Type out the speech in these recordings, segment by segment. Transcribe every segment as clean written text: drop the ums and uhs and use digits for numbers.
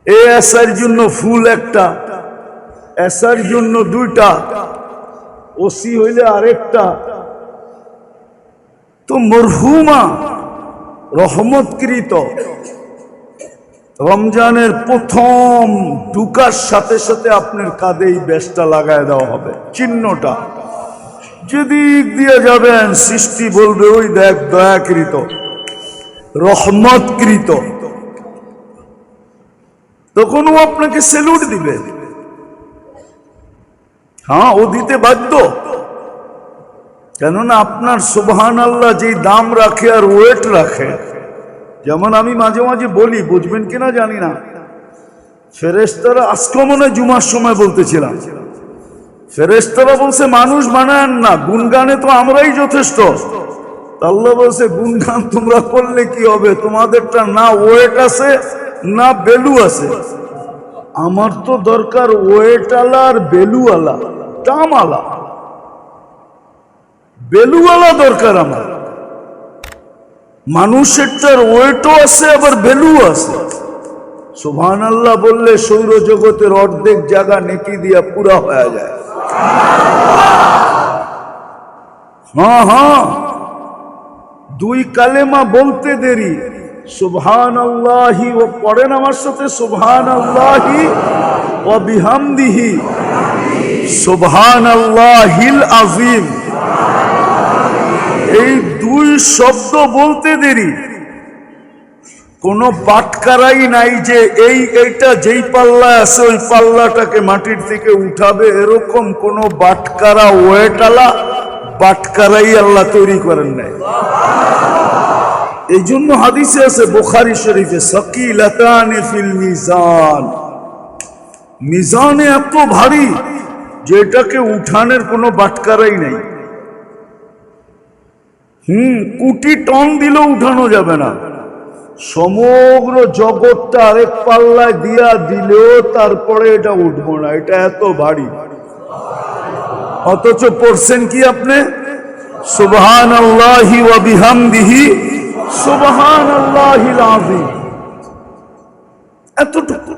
এই এসার জন্য ফুল একটা, এসার জন্য দুইটা, ওসি হইলে আরেকটা। তো মরহুমা রহমতকৃত রমজানের প্রথম ঢুকার সাথে সাথে আপনার কাঁধে এই ব্যাসটা লাগায় দেওয়া হবে, চিহ্নটা। যেদিক দিয়ে যাবেন সৃষ্টি বলবে ওই দেখ দয়াকৃত, রহমতকৃত। তখন ও আপনাকে স্যালুট দিবে। হ্যাঁ, ও দিতে বাধ্য, কেননা আপনার সুবহানাল্লাহ যেই দাম রাখে আর ওয়েট রাখে। যেমন আমি মাঝে মাঝে বলি, বুঝবেন কিনা জানি না, ফেরেশতারা আজকে মনে হয় জুমার সময় বলতেছিলাম, ফেরেশতারা বলছে মানুষ বানান না, গুনগানে তো আমরাই যথেষ্ট। আল্লাহ বলছে গুনগান তোমরা করলে কি হবে, তোমাদেরটা না ওয়েট আছে না ভ্যালু আছে। আমার তো দরকার ওয়েট আলা আর ভ্যালু আলা, দাম আলা, ভ্যালু আলা দরকার আমার। মানুষেরটার ওয়েটও আছে আবার ভ্যালু আছে। সুবহানাল্লাহ বললে সৌরজগতের অর্ধেক জায়গা নেকি দিয়া পুরা হয়ে যায়। হ্যাঁ হ্যাঁ, দুই কালেমা বলতে দেরি, সুবহানাল্লাহি ও পড়েন আমার সাথে, সুবহানাল্লাহি ওয়া বিহামদিহি সুবহানাল্লাহিল আযীম। এই দুই শব্দ বলতে দেরি, কোনো বাটকারাই নাই যে এইটা যেই পাল্লা আছে ওই পাল্লাটাকে মাটির থেকে উঠাবে, এরকম কোনো বাটকারা ওয়েটালা বাটকারাই আল্লাহ তৈরি করেন নাই। এই জন্য হাদিসে আছে বুখারী শরীফে, সাকিলাতানি ফিল মিজান, মিজানে এত ভারী যে এটাকে উঠানের কোনো বাটকারাই নাই। কোটি টন দিলেও উঠানো যাবে না। সমগ্র জগৎটা আরেক পাল্লায় দিয়া দিলেও তারপরে এটা উঠবো না, এটা এত ভারী। অথচ পড়ছেন কি আপনি সুবহানাল্লাহি ওয়া বিহামদিহি সুবহানাল্লাহিল আযীম, এতটুকু।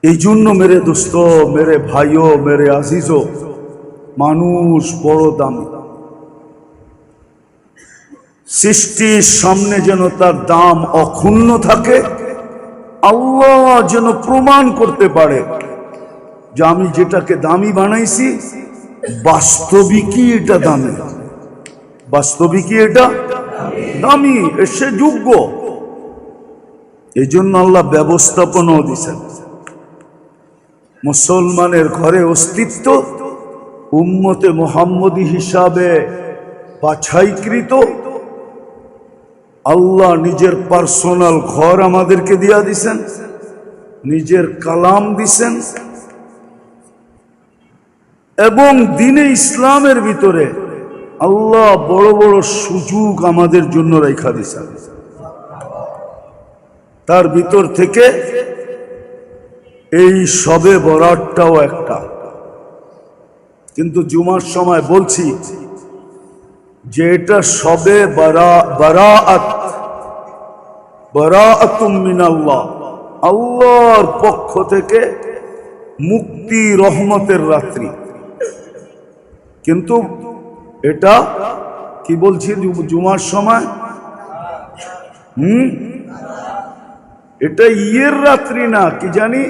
এই জন্য মেরে দোস্ত, মেরে ভাইও, মেরে আজিজো, মানুষ বড় দামি। সৃষ্টির সামনে যেন তার দাম অক্ষুণ্ণ থাকে, আল্লাহ যেন প্রমাণ করতে পারে যে আমি যেটাকে দামি বানাইছি বাস্তবিকই এটা দামি, বাস্তবিকই এটা দামি, সে যোগ্য। এই জন্য আল্লাহ ব্যবস্থাপনাও দিয়েছেন। মুসলমানের ঘরে অস্তিত্ব উম্মতে মুহাম্মদী হিসাবে বাছাইকৃত। আল্লাহ নিজের পার্সোনাল ঘর আমাদেরকে দিয়া দিছেন, নিজের কালাম দিছেন, এবং দ্বীনে ইসলামের ভিতরে আল্লাহ বড় বড় সুযোগ আমাদের জন্য রেখা দিছেন। তার ভিতর থেকে এই শবে বরাতটাও একটা। কিন্তু জুমার সময় বলছি যে এটা শবে বারাআত, বারাআতুম মিনাল্লাহ, আল্লাহর পক্ষ থেকে মুক্তি রহমতের রাত্রি। কিন্তু এটা কি বলছি জুমার সময়, এটা ইয়ের রাত্রি না, কি জানি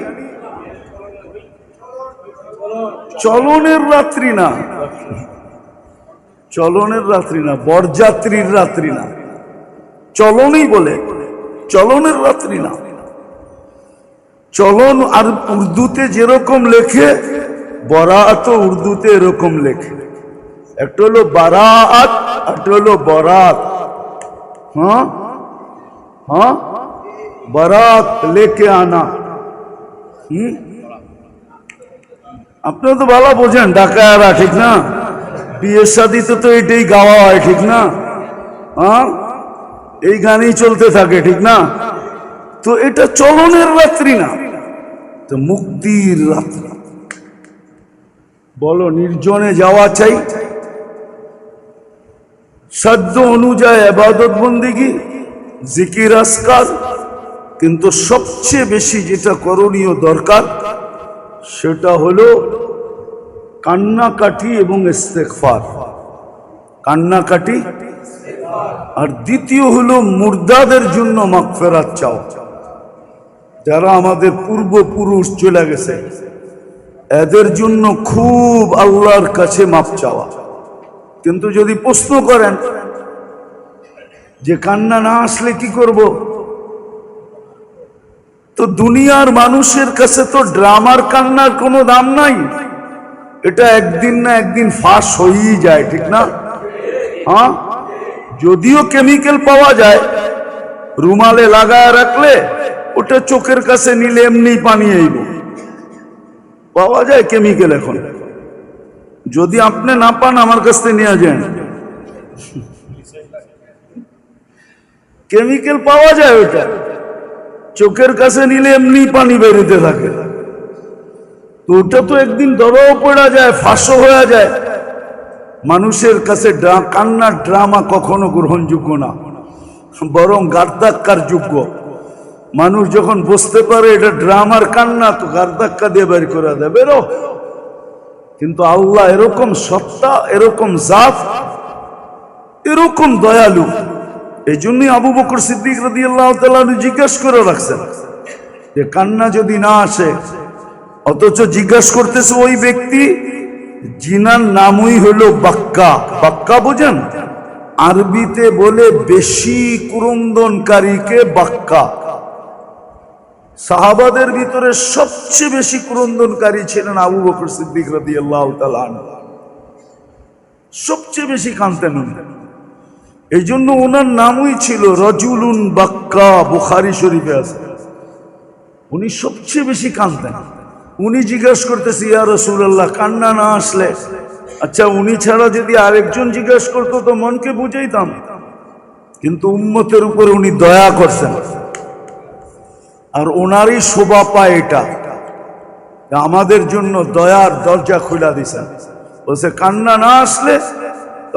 চলনের রাত্রি না, চলনের রাত্রি না, বরযাত্রীর রাত্রি না, চলনই বলে, চলনের রাত্রি না। চলন আর উর্দুতে যেরকম লেখে, বরাত উর্দুতে এরকম লেখে। একটা হলো বারাত, একটা হলো বরাত। হ্যাঁ হ্যাঁ, বারাত লেকে আনা। আপনারা তো ভালো বোঝেন ঢাকারা, ঠিক না? বিয়ের শাদীতে তো এটাই গাওয়া হয়, ঠিক না? হ্যাঁ, এই গানই চলতে থাকে, ঠিক না? তো এটা চলনের রাত্রি না, তো মুক্তির রাত্রি। বলো নির্জনে যাওয়া চাই, সাধ্য অনুযায়ী ইবাদত বন্দেগী, জিকির আসকার, কিন্তু সবচেয়ে বেশি যেটা করণীয় দরকার সেটা হলো কান্নাকাটি এবং ইস্তেগফার। কান্নাকাটি, আর দ্বিতীয় হলো মুর্দাদের জন্য মাগফিরাত চাও। যারা আমাদের পূর্বপুরুষ চলে গেছে এদের জন্য খুব আল্লাহর কাছে মাপ চাওয়া। কিন্তু যদি প্রশ্ন করেন যে কান্না না আসলে কি করব, তো দুনিয়ার মানুষের কাছে তো ড্রামার কান্নার কোনো দাম নাই। এটা একদিন না একদিন ফাঁস হয়েই যায়, ঠিক না? হ্যাঁ, যদিও কেমিক্যাল পাওয়া যায়, রুমালে লাগায় রাখলে ওটা চোখের কাছে নিলে এমনি পানি আইব, পাওয়া যায় কেমিক্যাল এখন। যদি আপনি না পান আমার কাছ থেকে নিয়ে যান, কেমিক্যাল পাওয়া যায়, ওটা চোখের কাছে নিলে এমনি পানি বেরোতে থাকে। তো ওটা তো একদিন ধরাও পড়া যায়, ফাঁসও হয়ে যায়। মানুষের কাছে কান্নার ড্রামা কখনো গ্রহণযোগ্য না, বরং গার্দাক্কার যোগ্য। মানুষ যখন বুঝতে পারে এটা ড্রামার কান্না, তো গার্দাক্কা দিয়ে বের করে দেয়, বেরো। কিন্তু আল্লাহ এরকম সত্তা, এরকম জাত, এরকম দয়ালু। এই জন্যই আবু বকর সিদ্দিক রাদিয়াল্লাহু তাআলা জিজ্ঞাসা করে রাখছেন যে কান্না যদি না আসে, অথচ জিজ্ঞাসা করতেছে ওই ব্যক্তি জিনার নামই হলো বাক্কা। বাক্কা বোঝেন? আরবিতে বলে বেশি ক্রন্দনকারীকে বাক্কা। সাহাবাদের ভিতরে সবচেয়ে বেশি ক্রন্দনকারী ছিলেন আবু বকর সিদ্দিক রাদিয়াল্লাহু তাআলা আনহু। সবচেয়ে বেশি কাঁদতেন উনি, এই জন্য ওনার নামই ছিল রাজুলুন বাক্কা। বুখারী শরীফে আছে, উনি সবচেয়ে বেশি কাঁদতেন। উনি জিজ্ঞাসা করতেছে ইয়া রাসূলুল্লাহ, কান্না না আসলে? আচ্ছা, উনি ছাড়া যদি আরেকজন জিজ্ঞাসা করতো তো মনকে বুঝাইতাম, কিন্তু উম্মতের উপর উনি দয়া করছেন। আর ওনারই শোভা পায় এটা, আমাদের জন্য দয়ার দরজা খুলে দিছেন। বলছে কান্না না আসলে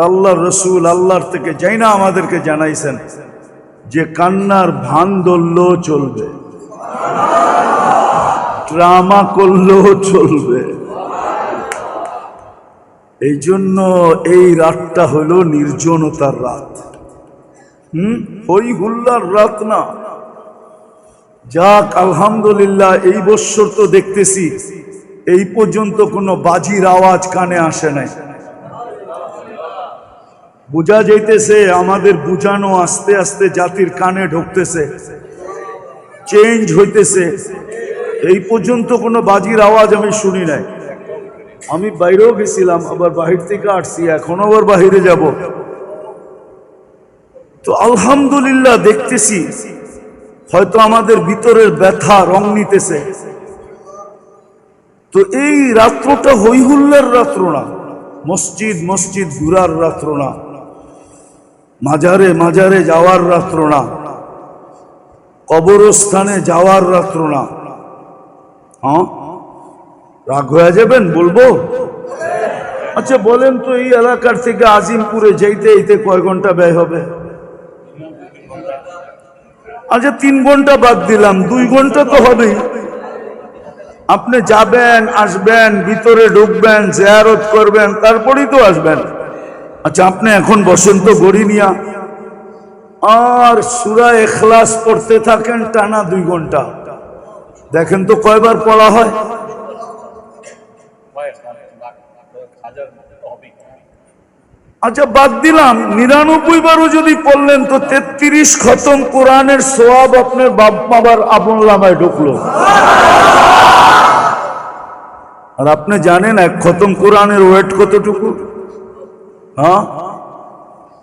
আল্লাহ রসুল আল্লাহর থেকে যাই না আমাদেরকে জানাইছেন যে কান্নার ভান ধরলেও চলবে, ড্রামা করলেও চলবে। এই জন্য এই রাতটা হলো নির্জনতার রাত, হই হুল্লার রাত না। যাক, আলহামদুলিল্লাহ, এই বৎসর তো দেখতেছি এই পর্যন্ত কোনো বাজির আওয়াজ কানে আসে নাই। বোঝা যাইতেছে আমাদের বুঝানো আস্তে আস্তে জাতির কানে ঢুকতেছে, চেঞ্জ হইতেছে। এই পর্যন্ত কোনো বাজির আওয়াজ আমি শুনি নাই। আমি বাইরেও গেছিলাম, আবার বাহির থেকে আসছি, এখন আবার বাহিরে যাব। তো আলহামদুলিল্লাহ দেখতেছি হয়তো আমাদের ভিতরের ব্যথা রং নিতেছে। তো এই রাত্রটা হইহুল্লার রাত্র না, মসজিদ মসজিদ ঘুরার রাত্র না, মাজারে মাজারে যাওয়ার রাত্র না, কবরস্থানে যাওয়ার রাত্র না। হ্যাঁ, রাগ হয়ে যাবেন বলবো? আচ্ছা বলেন তো, এই এলাকার থেকে আজিমপুরে যাইতে এইতে কয় ঘন্টা ব্যয় হবে? আচ্ছা 3 ঘন্টা বাদ দিলাম, 2 ঘন্টা তো হবেই। আপনি যাবেন, আসবেন, ভিতরে ঢুকবেন, জিয়ারত করবেন, তারপরেই তো আসবেন। আচ্ছা আপনি এখন বসেন তো গড়ি নিয়া, আর সূরা ইখলাস পড়তে থাকেন টানা 2 ঘন্টা। দেখেন তো কয়বার পড়া হয়? আচ্ছা বাদ দিলাম, 99 বারও যদি পড়লেন তো 33 খতম কোরআনের সওয়াব আপনার বাপ মাবার আমলনামায় ঢুকলো। আর আপনি জানেন 1 খতম কোরআনের ওয়েট কতটুকু? হ্যাঁ,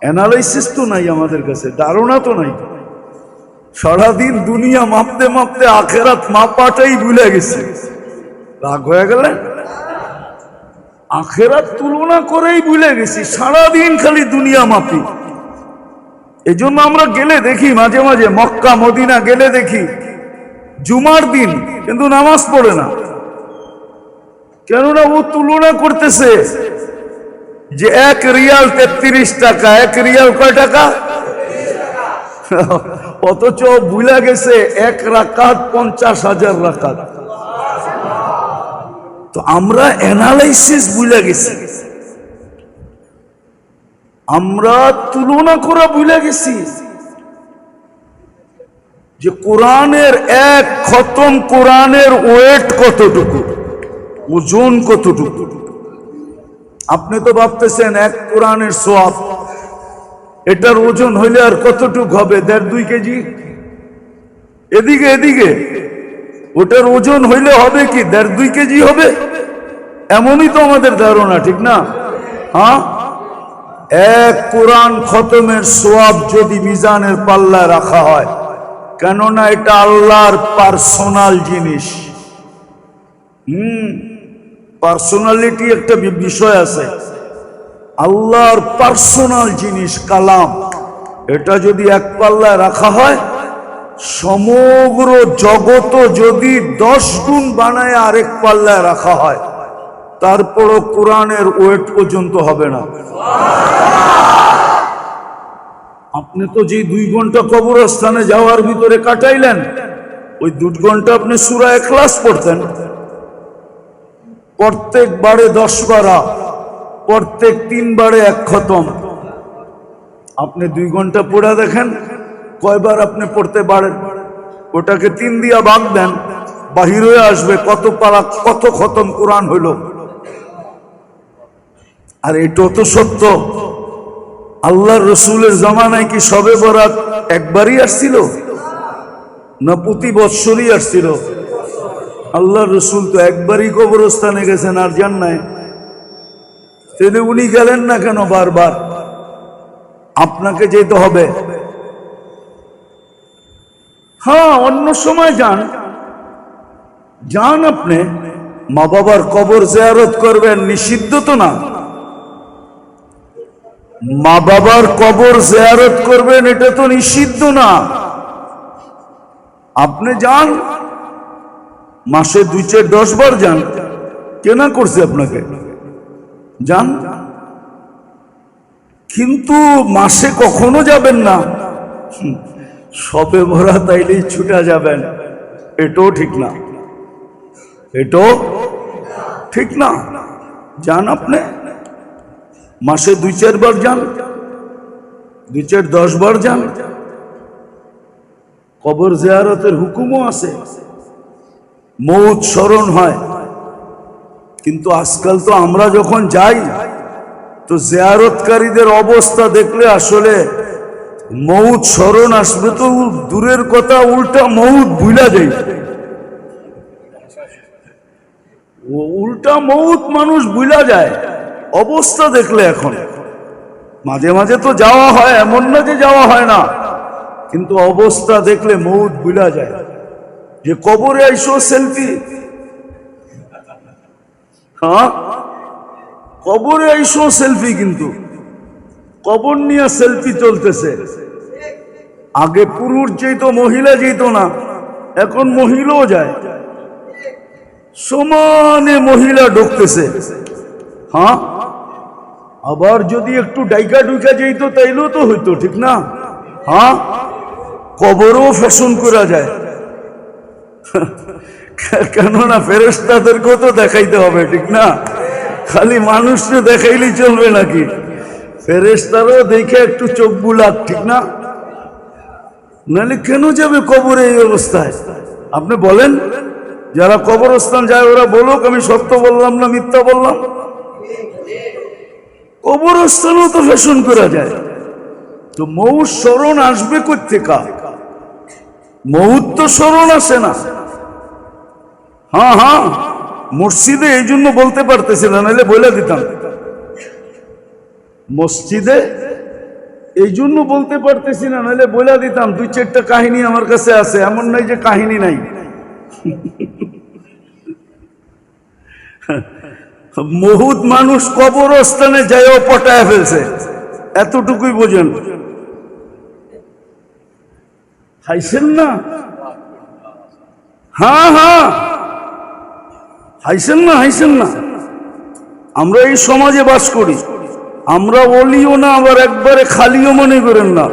অ্যানালাইসিস তো নাই আমাদের কাছে, ধারণা তো নাই। সারাদিন দুনিয়া মাপতে মাপতে আখেরাত মাপাটাই ভুলে গেছে। রাগ হয়ে গেলেন? আখেরাত তুলনা করেই ভুলে গেছি, সারাদিন খালি দুনিয়া মাপি। এই জন্য আমরা গেলে দেখি মাঝে মাঝে, মক্কা মদিনা গেলে দেখি জুমার দিন কিন্তু নামাজ পড়ে না। কেননা ও তুলনা করতেছে যে 1 রিয়াল 33 টাকা। 1 রিয়াল কয় টাকা? অথচ ভুলে গেছে 1 রাকাত 50,000 রাকাত। তো আমরা অ্যানালাইসিস ভুলে গেছি, আমরা তুলনা করা ভুলে গেছি যে কোরআনের 1 খতম কোরআনের ওয়েট কতটুকু, ওজন কতটুকু। আপনি তো ভাবতেছেন 1 কোরআনের সওয়াব, এটার ওজন হইলে আর কতটুকু হবে? 1.5-2 কেজি। এদিকে এদিকে ওটার ওজন হইলে হবে কি 1.5-2 কেজি হবে? এমনই তো আমাদের ধারণা, ঠিক না? হ্যাঁ, 1 কোরআন খতমের সওয়াব যদি মিজানের পাল্লায় রাখা হয়, কেননা এটা আল্লাহর পার্সোনাল জিনিস। পার্সোনালিটি একটা বিষয় আছে, আল্লাহর পার্সোনাল জিনিস কালাম, এটা যদি 1 পাল্লায় রাখা হয়, সমগ্র জগৎ যদি 10 গুণ বানায় আরেক পাল্লায় রাখা হয়, তারপরও কোরআনের ওয়েট পর্যন্ত হবে না। আপনি তো যে 2 ঘন্টা কবরস্থানে যাওয়ার ভিতরে কাটাইলেন, ওই 2 ঘন্টা আপনি সূরা ইখলাস পড়তেন, প্রত্যেক বারে 10 পারা, প্রত্যেক 3 বারে 1 খতম। আপনি 2 ঘন্টা পড়া দেখেন কয়বার আপনি পড়তে পারেন, ওটাকে 3 দিয়া ভাগ দেন, বাহির হয়ে আসবে কত পারা কত খতম কোরআন হইল। আর এটাও তো সত্য, আল্লাহর রসুলের জামানায় কি শবে বরাত একবারই আসছিল না প্রতি বৎসরই আসছিল? আল্লাহর রসুল তো একবারই কবরস্থানে গেছেন, আর যান নাই। তাহলে উনি গেলেন না কেন বারবার? আপনাকে যেতে হবে। হ্যাঁ, অন্য সময় যান, আপনি মা বাবার কবর জিয়ারত করবেন, নিষিদ্ধ তো না। মা বাবার কবর জিয়ারত করবেন, এটা তো নিষিদ্ধ না। আপনি যান, মাসে 2-4-10 বার যান, কেনা করছে আপনাকে? যান, কিন্তু মাসে কখনো যাবেন না। শবে বরাত আইলেই ছুটা যাবেন, এটাও ঠিক না, এটাও ঠিক না। যান, আপনি মাসে 2-4 বার যান, 2-4-10 বার যান। কবর জিয়ারতের হুকুমও আছে, মৌত স্মরণ হয়। কিন্তু আজকাল তো আমরা যখন যাই, তো জিয়ারতকারীদের অবস্থা দেখলে আসলে মৌত স্মরণ আসবে তো দূরের কথা, উল্টা মৌত ভুলা যায়। উল্টা মৌত মানুষ ভুলা যায় অবস্থা দেখলে। এখন মাঝে মাঝে তো যাওয়া হয়, এমন না যে যাওয়া হয় না, কিন্তু অবস্থা দেখলে মৌত ভুলা যায়। যে কবরে আইসো সেলফি, হ্যাঁ, কবরে আইসো সেলফি, কিন্তু কবর নিয়ে সেলফি চলতেছে। আগে পুরুষ যেত, মহিলা যেত না, এখন মহিলাও যায়, সমানে মহিলা ঢুকতেছে। হ্যাঁ, আবার যদি একটু ডাইকা ডুইকা যেত তাইলেও তো হইতো, ঠিক না? হ্যাঁ, কবরও ফ্যাশন করা যায়, কেননা ফেরেশতাদেরকেও তো দেখাইতে হবে, ঠিক না? খালি মানুষকে দেখাইলেই চলবে নাকি? ফেরেশতারাও দেখে একটু চোখ বুলাক, ঠিক না? নাহলে কেন যাবে কবরে এই অবস্থায়? আপনি বলেন, যারা কবরস্থান যায় ওরা বলুক আমি সত্য বললাম না মিথ্যা বললাম। কবরস্থানও তো ফ্যাশন করা যায়। তো মৌত স্মরণ আসবে কোত্থেকা? মৌত তো স্মরণ আসে না। হ্যাঁ হ্যাঁ, মসজিদে এই জন্য বলতে পারতেছি না, নাহলে বলে দিতাম। মসজিদে এই জন্য বলতে পারতেছি না, নাহলে বলে দিতাম। 2-4টা কাহিনী আমার কাছে আছে, এমন নাই যে কাহিনী নাই। বহুত মানুষ কবরস্থানে যাইও পটায় ফেলছে, এতটুকুই বোঝেন। হাইছেন না? হ্যাঁ হ্যাঁ, হাইছেন না, হাইছেন না। আমরা এই সমাজে বাস করি, আমরা ওলিও না, আবার একবারে খালিও মনে করেন না।